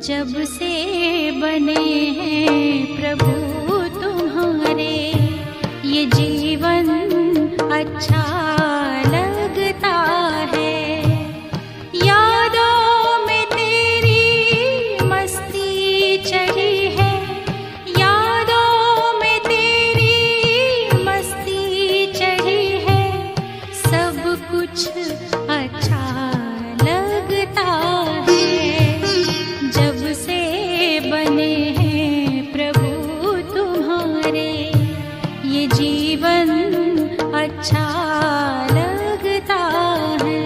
जब से बने हैं प्रभु तुम्हारे, ये जीवन अच्छा लगता है। यादों में तेरी मस्ती चढ़ी है, यादों में तेरी मस्ती चढ़ी है। सब कुछ अच्छा लगता है। जब से बने हैं प्रभु तुम्हारे, ये जीवन अच्छा लगता है।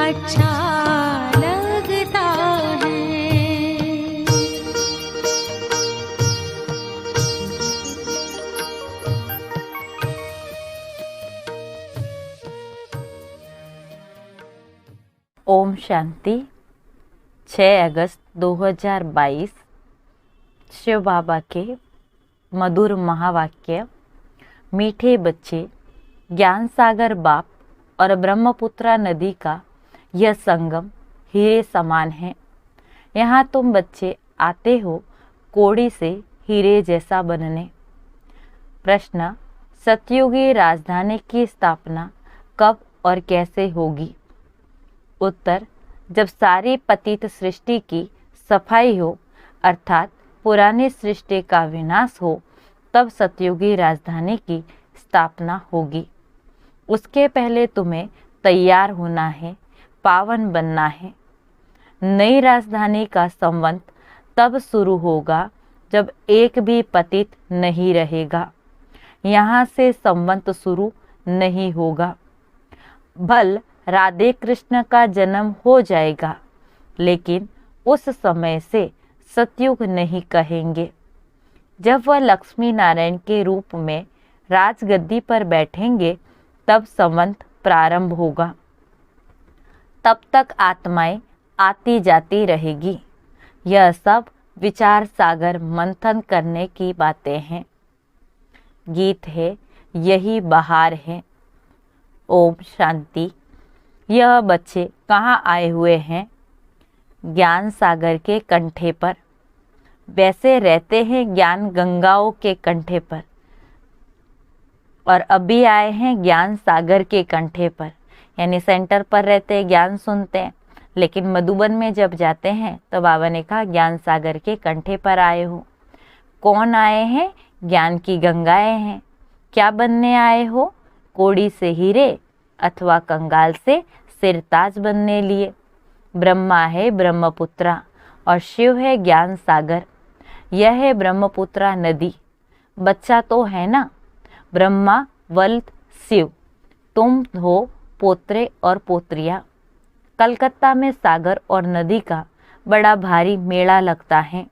अच्छा लगता है। ओम शांति। 6 अगस्त 2022 शिव बाबा के मधुर महावाक्य। मीठे बच्चे, ज्ञान सागर बाप और ब्रह्मपुत्रा नदी का यह संगम हीरे समान है। यहाँ तुम बच्चे आते हो कोड़ी से हीरे जैसा बनने। प्रश्न, सतयुगी राजधानी की स्थापना कब और कैसे होगी? उत्तर, जब सारी पतित सृष्टि की सफाई हो, अर्थात पुरानी सृष्टि का विनाश हो, तब सतयुगी राजधानी की स्थापना होगी। उसके पहले तुम्हें तैयार होना है, पावन बनना है। नई राजधानी का संवत तब शुरू होगा जब एक भी पतित नहीं रहेगा। यहाँ से संवत शुरू नहीं होगा। भल राधे कृष्ण का जन्म हो जाएगा, लेकिन उस समय से सतयुग नहीं कहेंगे। जब वह लक्ष्मी नारायण के रूप में राजगद्दी पर बैठेंगे, तब संवत प्रारंभ होगा। तब तक आत्माएं आती जाती रहेगी। यह सब विचार सागर मंथन करने की बातें हैं। गीत है, यही बहार है। ओम शांति। यह बच्चे कहाँ आए हुए हैं? ज्ञान सागर के कंठे पर। वैसे रहते हैं ज्ञान गंगाओं के कंठे पर, और अभी आए हैं ज्ञान सागर के कंठे पर। यानी सेंटर पर रहते हैं, ज्ञान सुनते हैं, लेकिन मधुबन में जब जाते हैं तो बाबा ने कहा ज्ञान सागर के कंठे पर आए हो। कौन आए हैं? ज्ञान की गंगाएं हैं। क्या बनने आए हो? कोड़ी से हीरे अथवा कंगाल से सिरताज बनने लिए। ब्रह्मा है ब्रह्मपुत्रा और शिव है ज्ञान सागर। यह है ब्रह्मपुत्रा नदी। बच्चा तो है ना, ब्रह्मा वल्द शिव। तुम हो पोत्रे और पोत्रियाँ। कलकत्ता में सागर और नदी का बड़ा भारी मेला लगता है।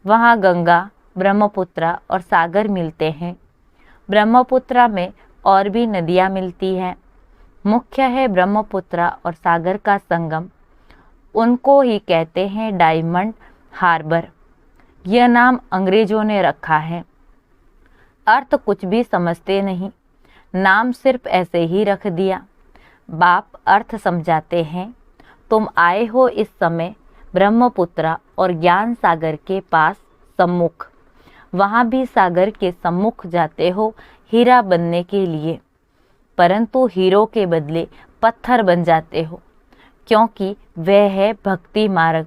वहाँ गंगा, ब्रह्मपुत्रा और सागर मिलते हैं। ब्रह्मपुत्रा में और भी नदियाँ मिलती हैं। मुख्य है ब्रह्मपुत्रा और सागर का संगम। उनको ही कहते हैं डायमंड हार्बर। यह नाम अंग्रेजों ने रखा है। अर्थ कुछ भी समझते नहीं, नाम सिर्फ ऐसे ही रख दिया। बाप अर्थ समझाते हैं। तुम आए हो इस समय ब्रह्मपुत्रा और ज्ञान सागर के पास सम्मुख। वहाँ भी सागर के सम्मुख जाते हो हीरा बनने के लिए, परंतु हीरो के बदले पत्थर बन जाते हो, क्योंकि वह है भक्ति मार्ग।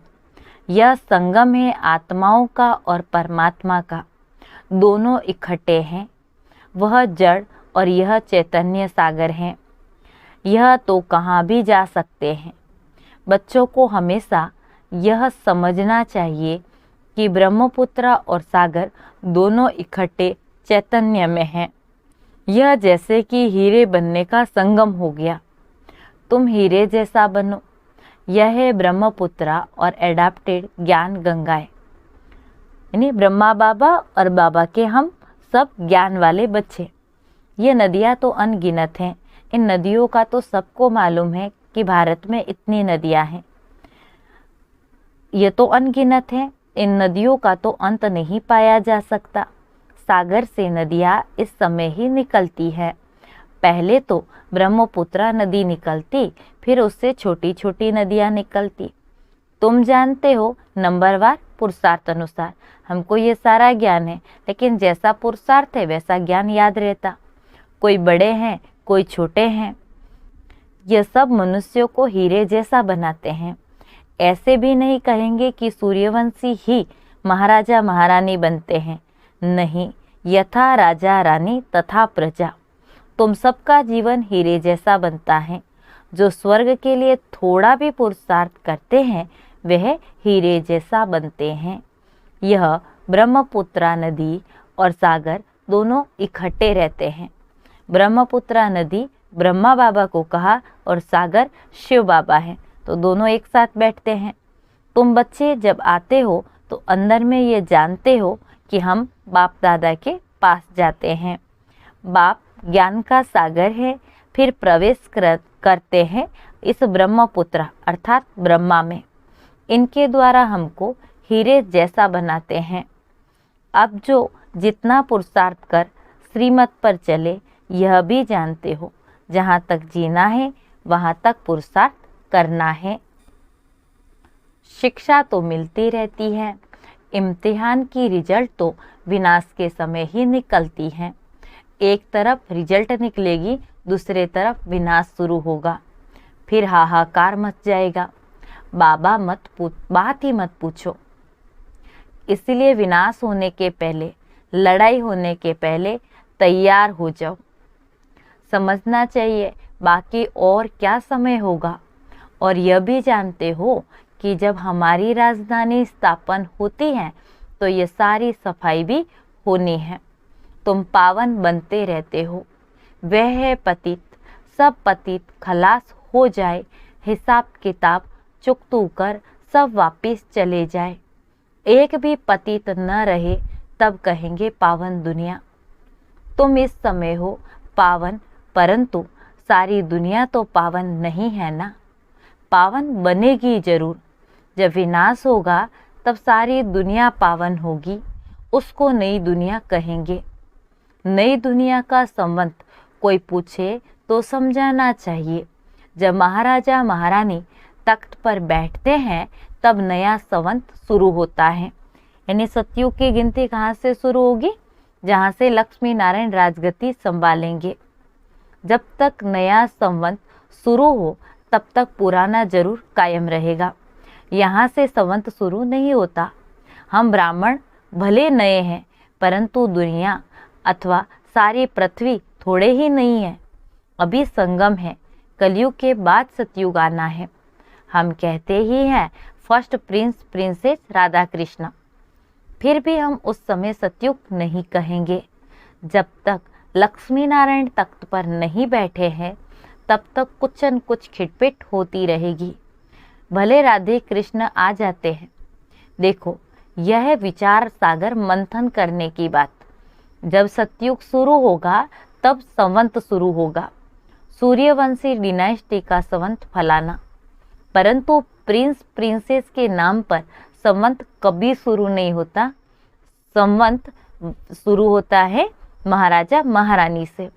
यह संगम है आत्माओं का और परमात्मा का, दोनों इकट्ठे हैं। वह जड़ और यह चैतन्य सागर हैं। यह तो कहाँ भी जा सकते हैं। बच्चों को हमेशा यह समझना चाहिए कि ब्रह्मपुत्रा और सागर दोनों इकट्ठे चैतन्य में हैं। यह जैसे कि हीरे बनने का संगम हो गया। तुम हीरे जैसा बनो। यह है ब्रह्मपुत्रा और एडाप्टेड ज्ञान गंगाएं। यानी ब्रह्मा बाबा और बाबा के हम सब ज्ञान वाले बच्चे। ये नदियाँ तो अनगिनत हैं। इन नदियों का तो सबको मालूम है कि भारत में इतनी नदियाँ हैं। ये तो अनगिनत हैं। इन नदियों का तो अंत नहीं पाया जा सकता। सागर से नदियाँ इस समय ही निकलती है। पहले तो ब्रह्मपुत्रा नदी निकलती, फिर उससे छोटी छोटी नदियाँ निकलती। तुम जानते हो नंबरवार पुरुषार्थ अनुसार। हमको ये सारा ज्ञान है, लेकिन जैसा पुरुषार्थ है वैसा ज्ञान याद रहता। कोई बड़े हैं, कोई छोटे हैं। यह सब मनुष्यों को हीरे जैसा बनाते हैं। ऐसे भी नहीं कहेंगे कि सूर्यवंशी ही महाराजा महारानी बनते हैं। नहीं, यथा राजा रानी तथा प्रजा। तुम सबका जीवन हीरे जैसा बनता है। जो स्वर्ग के लिए थोड़ा भी पुरुषार्थ करते हैं वह हीरे जैसा बनते हैं। यह ब्रह्मपुत्रा नदी और सागर दोनों इकट्ठे रहते हैं। ब्रह्मपुत्रा नदी ब्रह्मा बाबा को कहा और सागर शिव बाबा है, तो दोनों एक साथ बैठते हैं। तुम बच्चे जब आते हो तो अंदर में ये जानते हो कि हम बाप दादा के पास जाते हैं। बाप ज्ञान का सागर है। फिर प्रवेश करते हैं इस ब्रह्मपुत्रा अर्थात ब्रह्मा में। इनके द्वारा हमको हीरे जैसा बनाते हैं। अब जो जितना पुरुषार्थ कर श्रीमत पर चले, यह भी जानते हो जहाँ तक जीना है वहाँ तक पुरुषार्थ करना है। शिक्षा तो मिलती रहती है। इम्तिहान की रिजल्ट तो विनाश के समय ही निकलती हैं। एक तरफ रिजल्ट निकलेगी, दूसरे तरफ विनाश शुरू होगा। फिर हाहाकार मच जाएगा। बाबा बात ही मत पूछो। इसलिए विनाश होने के पहले, लड़ाई होने के पहले तैयार हो जाओ। समझना चाहिए बाकी और क्या समय होगा। और यह भी जानते हो कि जब हमारी राजधानी स्थापन होती है तो ये सारी सफाई भी होनी है। तुम पावन बनते रहते हो। वह है पतित। सब पतित खलास हो जाए, हिसाब किताब चुकतू कर सब वापिस चले जाए, एक भी पतित न रहे, तब कहेंगे पावन दुनिया। तुम इस समय हो पावन, परंतु सारी दुनिया तो पावन नहीं है ना। पावन बनेगी जरूर। जब विनाश होगा तब सारी दुनिया पावन होगी। उसको नई दुनिया कहेंगे। नई दुनिया का संबंध कोई पूछे तो समझाना चाहिए। जब महाराजा महारानी तख्त पर बैठते हैं तब नया संवत शुरू होता है। यानी सतयुग की गिनती कहाँ से शुरू होगी? जहाँ से लक्ष्मी नारायण राजगद्दी संभालेंगे। जब तक नया संवत शुरू हो तब तक पुराना जरूर कायम रहेगा। यहाँ से संवत शुरू नहीं होता। हम ब्राह्मण भले नए हैं, परंतु दुनिया अथवा सारी पृथ्वी थोड़े ही नहीं है। अभी संगम है। कलयुग के बाद सतयुग आना है। हम कहते ही हैं first Prince princess Radha Krishna. फिर भी हम उस समय सतयुग नहीं कहेंगे। जब तक लक्ष्मी नारायण तख्त पर नहीं बैठे हैं तब तक कुछ न कुछ खिटपिट होती रहेगी। भले राधे कृष्ण आ जाते हैं। देखो, यह विचार सागर मंथन करने की बात। जब सतयुग शुरू होगा तब संवंत शुरू होगा, सूर्यवंशी डिनाइस्टी का संवंत फलाना। परंतु प्रिंस प्रिंसेस के नाम पर संवंत कभी शुरू नहीं होता। संवंत शुरू होता है महाराजा महारानी से।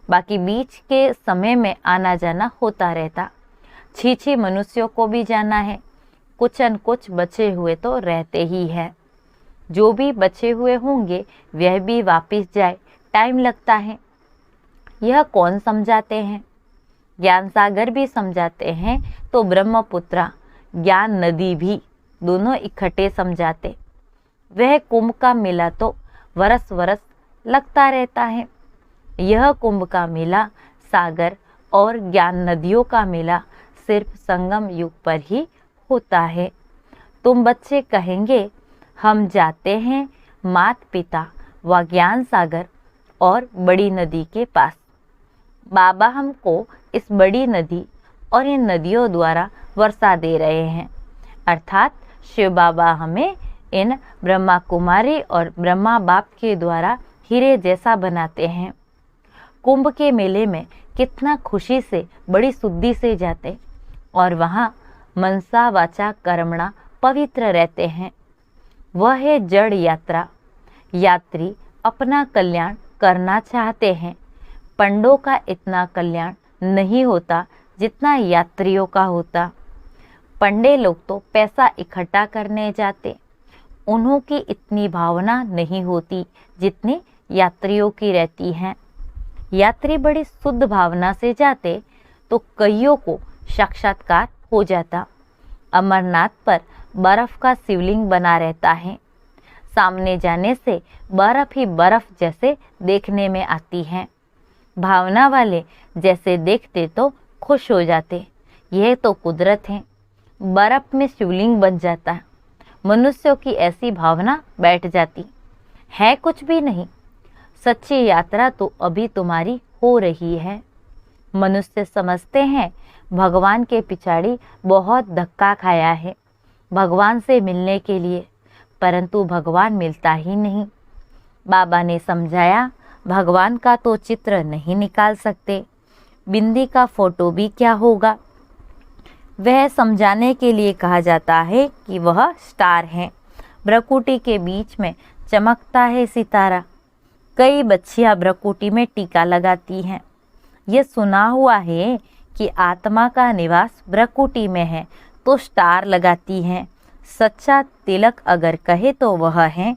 बाकी बीच के समय में आना जाना होता रहता। छी मनुष्यों को भी जाना है, कुछ न कुछ बचे हुए तो रहते ही है। जो भी बचे हुए होंगे वह भी वापिस जाए, टाइम लगता है। यह कौन समझाते हैं? ज्ञान सागर भी समझाते हैं तो ब्रह्मपुत्रा ज्ञान नदी भी दोनों इकट्ठे समझाते। वह कुंभ का मेला तो वरस वरस लगता रहता है। यह कुंभ का मेला सागर और ज्ञान नदियों का मेला सिर्फ संगम युग पर ही होता है। तुम बच्चे कहेंगे हम जाते हैं माता पिता व ज्ञान सागर और बड़ी नदी के पास। बाबा हमको इस बड़ी नदी और इन नदियों द्वारा वर्षा दे रहे हैं, अर्थात शिव बाबा हमें इन ब्रह्मा कुमारी और ब्रह्मा बाप के द्वारा हीरे जैसा बनाते हैं। कुंभ के मेले में कितना खुशी से बड़ी शुद्धि से जाते और वहाँ मनसा वाचा कर्मणा पवित्र रहते हैं। वह है जड़ यात्रा। यात्री अपना कल्याण करना चाहते हैं। पंडों का इतना कल्याण नहीं होता जितना यात्रियों का होता। पंडे लोग तो पैसा इकट्ठा करने जाते, उन्हों की इतनी भावना नहीं होती जितनी यात्रियों की रहती है। यात्री बड़ी शुद्ध भावना से जाते तो कईयों को साक्षात्कार हो जाता। अमरनाथ पर बर्फ का शिवलिंग बना रहता है। सामने जाने से बर्फ ही बर्फ जैसे देखने में आती है। भावना वाले जैसे देखते तो खुश हो जाते। यह तो कुदरत है, बर्फ में शिवलिंग बन जाता है। मनुष्यों की ऐसी भावना बैठ जाती है कुछ भी नहीं। सच्ची यात्रा तो अभी तुम्हारी हो रही है। मनुष्य समझते हैं भगवान के पिछाड़ी बहुत धक्का खाया है भगवान से मिलने के लिए, परंतु भगवान मिलता ही नहीं। बाबा ने समझाया भगवान का तो चित्र नहीं निकाल सकते, बिंदी का फोटो भी क्या होगा। वह समझाने के लिए कहा जाता है कि वह स्टार है। भ्रकुटी के बीच में चमकता है सितारा। कई बच्चियां भ्रकुटी में टीका लगाती हैं। यह सुना हुआ है कि आत्मा का निवास भ्रकुटी में है तो स्टार लगाती हैं। सच्चा तिलक अगर कहे तो वह है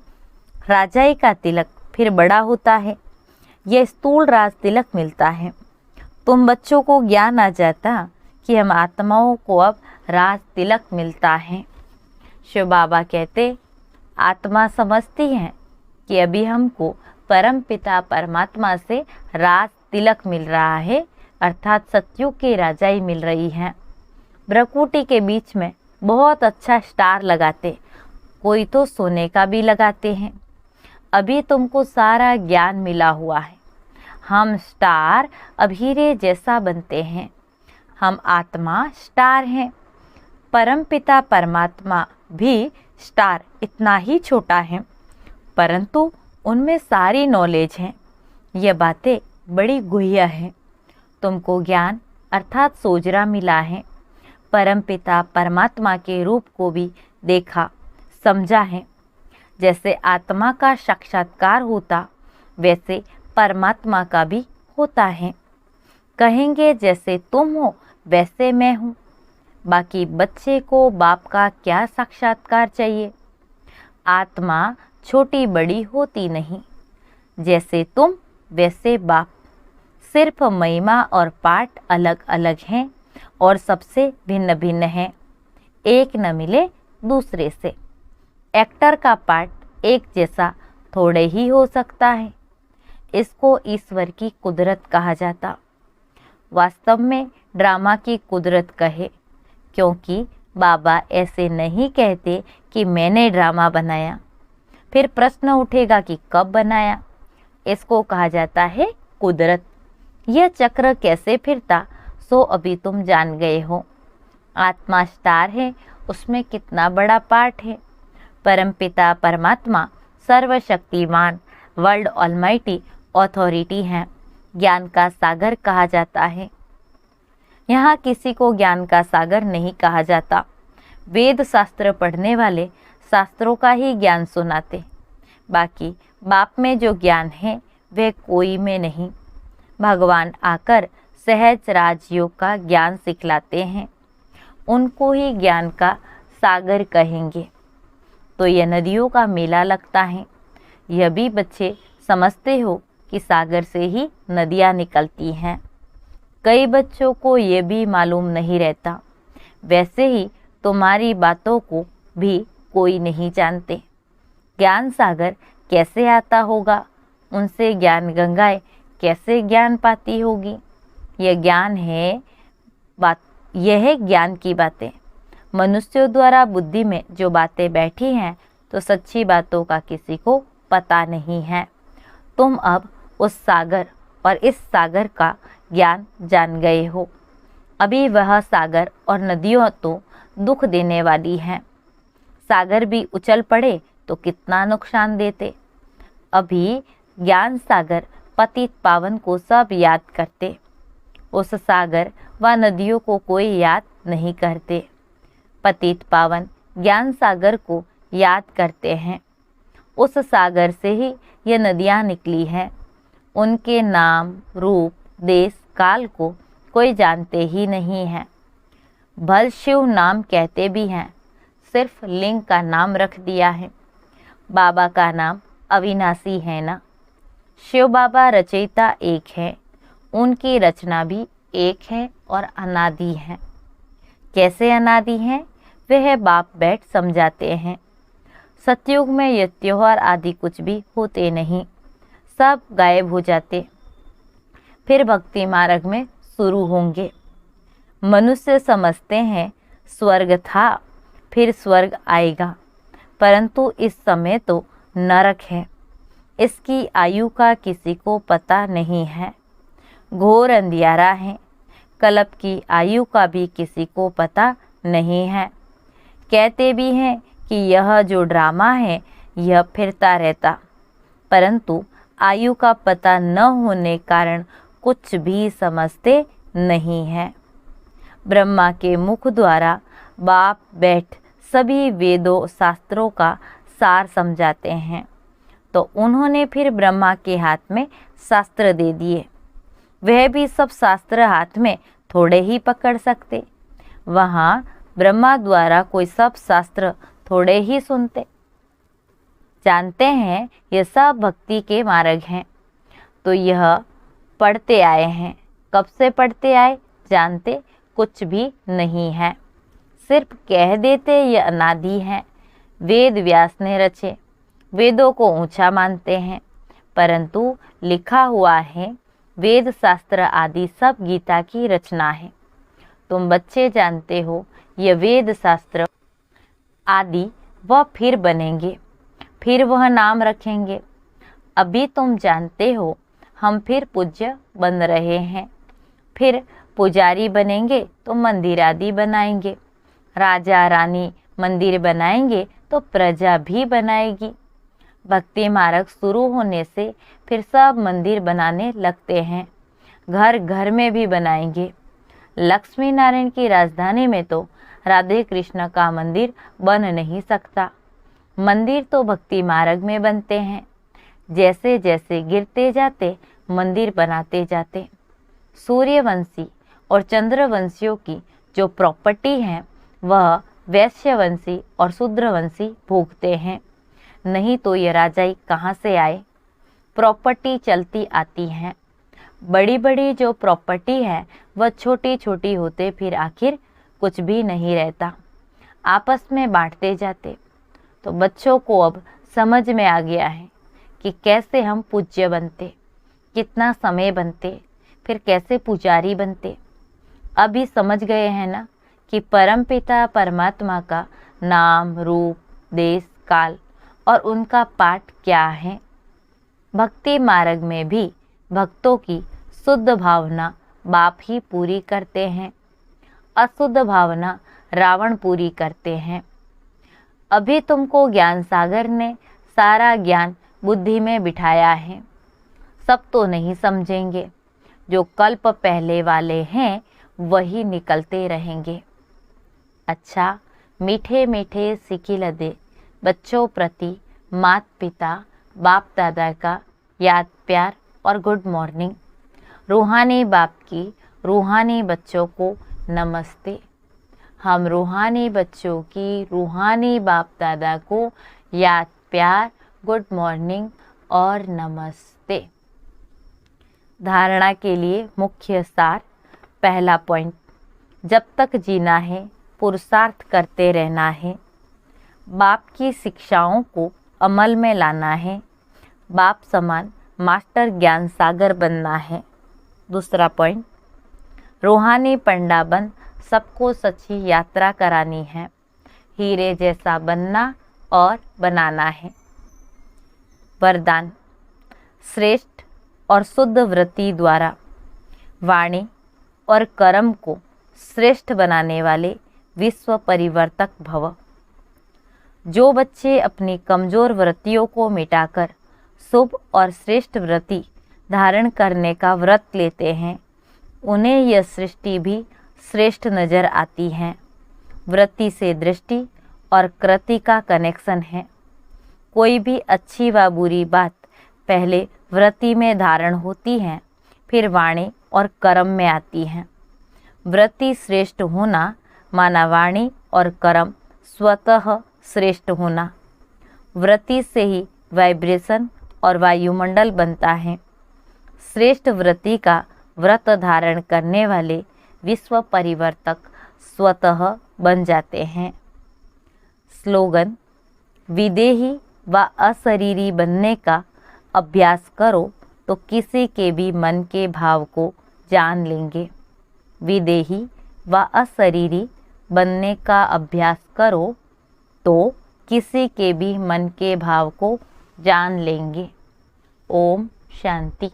राजाई का तिलक, फिर बड़ा होता है। यह स्थूल राज तिलक मिलता है। तुम बच्चों को ज्ञान आ जाता कि हम आत्माओं को अब राज तिलक मिलता है। शिव बाबा कहते आत्मा समझती है कि अभी हमको परम पिता परमात्मा से राज तिलक मिल रहा है, अर्थात सतयुग की राजाई मिल रही है। भ्रकुटी के बीच में बहुत अच्छा स्टार लगाते, कोई तो सोने का भी लगाते हैं। अभी तुमको सारा ज्ञान मिला हुआ है। हम स्टार अब हीरे जैसा बनते हैं। हम आत्मा स्टार हैं। परम पिता परमात्मा भी स्टार इतना ही छोटा है, परंतु उनमें सारी नॉलेज है। ये बातें बड़ी गुह्य हैं। तुमको ज्ञान अर्थात सोजरा मिला है। परम पिता परमात्मा के रूप को भी देखा समझा है। जैसे आत्मा का साक्षात्कार होता वैसे परमात्मा का भी होता है। कहेंगे जैसे तुम हो वैसे मैं हूँ। बाकी बच्चे को बाप का क्या साक्षात्कार चाहिए। आत्मा छोटी बड़ी होती नहीं, जैसे तुम वैसे बाप। सिर्फ महिमा और पाठ अलग अलग हैं और सबसे भिन्न भिन्न हैं। एक न मिले दूसरे से। एक्टर का पार्ट एक जैसा थोड़े ही हो सकता है। इसको ईश्वर की कुदरत कहा जाता। वास्तव में ड्रामा की कुदरत कहे, क्योंकि बाबा ऐसे नहीं कहते कि मैंने ड्रामा बनाया। फिर प्रश्न उठेगा कि कब बनाया। इसको कहा जाता है कुदरत। यह चक्र कैसे फिरता सो अभी तुम जान गए हो। आत्मा स्टार है, उसमें कितना बड़ा पार्ट है। परमपिता परमात्मा सर्वशक्तिमान वर्ल्ड ऑलमाइटी अथॉरिटी हैं, ज्ञान का सागर कहा जाता है। यहाँ किसी को ज्ञान का सागर नहीं कहा जाता। वेद शास्त्र पढ़ने वाले शास्त्रों का ही ज्ञान सुनाते, बाकी बाप में जो ज्ञान है वह कोई में नहीं। भगवान आकर सहज राजयोग का ज्ञान सिखलाते हैं, उनको ही ज्ञान का सागर कहेंगे। तो यह नदियों का मेला लगता है। यह भी बच्चे समझते हो कि सागर से ही नदियाँ निकलती हैं। कई बच्चों को ये भी मालूम नहीं रहता। वैसे ही तुम्हारी बातों को भी कोई नहीं जानते। ज्ञान सागर कैसे आता होगा, उनसे ज्ञान गंगाएं कैसे ज्ञान पाती होगी। यह ज्ञान है बात, यह है ज्ञान की बातें। मनुष्यों द्वारा बुद्धि में जो बातें बैठी हैं तो सच्ची बातों का किसी को पता नहीं है। तुम अब उस सागर और इस सागर का ज्ञान जान गए हो। अभी वह सागर और नदियों तो दुख देने वाली हैं। सागर भी उछल पड़े तो कितना नुकसान देते। अभी ज्ञान सागर पतित पावन को सब याद करते, उस सागर व नदियों को कोई याद नहीं करते। पतित पावन ज्ञान सागर को याद करते हैं। उस सागर से ही ये नदियाँ निकली हैं। उनके नाम, रूप, देश, काल को कोई जानते ही नहीं है। भल शिव नाम कहते भी हैं, सिर्फ लिंग का नाम रख दिया है। बाबा का नाम अविनाशी है ना। शिव बाबा रचयिता एक है, उनकी रचना भी एक है और अनादि है। कैसे अनादि हैं वह बाप बैठ समझाते हैं। सतयुग में ये त्योहार आदि कुछ भी होते नहीं, सब गायब हो जाते, फिर भक्ति मार्ग में शुरू होंगे। मनुष्य समझते हैं स्वर्ग था फिर स्वर्ग आएगा, परंतु इस समय तो नरक है। इसकी आयु का किसी को पता नहीं है। घोर अंधियारा है। कल्प की आयु का भी किसी को पता नहीं है। कहते भी हैं कि यह जो ड्रामा है यह फिरता रहता, परंतु आयु का पता न होने कारण कुछ भी समझते नहीं हैं। ब्रह्मा के मुख द्वारा बाप बैठ सभी वेदों शास्त्रों का सार समझाते हैं, तो उन्होंने फिर ब्रह्मा के हाथ में शास्त्र दे दिए। वह भी सब शास्त्र हाथ में थोड़े ही पकड़ सकते। वहाँ ब्रह्मा द्वारा कोई सब शास्त्र थोड़े ही सुनते। जानते हैं ये सब भक्ति के मार्ग हैं, तो यह पढ़ते आए हैं। कब से पढ़ते आए जानते कुछ भी नहीं है, सिर्फ कह देते ये अनादि हैं। वेद व्यास ने रचे, वेदों को ऊंचा मानते हैं, परंतु लिखा हुआ है वेद शास्त्र आदि सब गीता की रचना है। तुम बच्चे जानते हो ये वेद शास्त्र आदि वह फिर बनेंगे, फिर वह नाम रखेंगे। अभी तुम जानते हो हम फिर पूज्य बन रहे हैं, फिर पुजारी बनेंगे तो मंदिर आदि बनाएंगे। राजा रानी मंदिर बनाएंगे तो प्रजा भी बनाएगी। भक्ति मार्ग शुरू होने से फिर सब मंदिर बनाने लगते हैं, घर घर में भी बनाएंगे। लक्ष्मी नारायण की राजधानी में तो राधे कृष्ण का मंदिर बन नहीं सकता। मंदिर तो भक्ति मार्ग में बनते हैं। जैसे जैसे गिरते जाते मंदिर बनाते जाते। सूर्यवंशी और चंद्रवंशियों की जो प्रॉपर्टी है वह वैश्यवंशी और शूद्रवंशी भोगते हैं, नहीं तो ये राजाई कहाँ से आए। प्रॉपर्टी चलती आती हैं। बड़ी बड़ी जो प्रॉपर्टी है वह छोटी छोटी होते फिर आखिर कुछ भी नहीं रहता, आपस में बांटते जाते। तो बच्चों को अब समझ में आ गया है कि कैसे हम पूज्य बनते, कितना समय बनते, फिर कैसे पुजारी बनते। अभी समझ गए हैं ना कि परमपिता परमात्मा का नाम, रूप, देश, काल और उनका पाठ क्या है। भक्ति मार्ग में भी भक्तों की शुद्ध भावना बाप ही पूरी करते हैं। अशुद्ध भावना रावण पूरी करते हैं। अभी तुमको ज्ञान सागर ने सारा ज्ञान बुद्धि में बिठाया है। सब तो नहीं समझेंगे, जो कल्प पहले वाले हैं वही निकलते रहेंगे। अच्छा, मीठे मीठे सिकिलदे बच्चों प्रति माता पिता बाप दादा का याद प्यार और गुड मॉर्निंग। रूहानी बाप की रूहानी बच्चों को नमस्ते। हम रूहानी बच्चों की रूहानी बाप दादा को याद प्यार गुड मॉर्निंग और नमस्ते। धारणा के लिए मुख्य सार। पहला पॉइंट, जब तक जीना है पुरुषार्थ करते रहना है। बाप की शिक्षाओं को अमल में लाना है। बाप समान मास्टर ज्ञान सागर बनना है। दूसरा पॉइंट, रूहानी पंडा बन सबको सच्ची यात्रा करानी है। हीरे जैसा बनना और बनाना है। वरदान, श्रेष्ठ और शुद्ध वृत्ति द्वारा वाणी और कर्म को श्रेष्ठ बनाने वाले विश्व परिवर्तक भव। जो बच्चे अपनी कमजोर वृत्तियों को मिटाकर शुभ और श्रेष्ठ वृत्ति धारण करने का व्रत लेते हैं, उन्हें यह सृष्टि भी श्रेष्ठ नजर आती है। वृत्ति से दृष्टि और कृति का कनेक्शन है। कोई भी अच्छी व बुरी बात पहले वृत्ति में धारण होती है, फिर वाणी और कर्म में आती है। वृत्ति श्रेष्ठ होना माना वाणी और कर्म स्वतः श्रेष्ठ होना। वृत्ति से ही वाइब्रेशन और वायुमंडल बनता है। श्रेष्ठ वृत्ति का व्रत धारण करने वाले विश्व परिवर्तक स्वतः बन जाते हैं। स्लोगन, विदेही व अशरीरी बनने का अभ्यास करो तो किसी के भी मन के भाव को जान लेंगे। विदेही व अशरीरी बनने का अभ्यास करो तो किसी के भी मन के भाव को जान लेंगे। ओम शांति।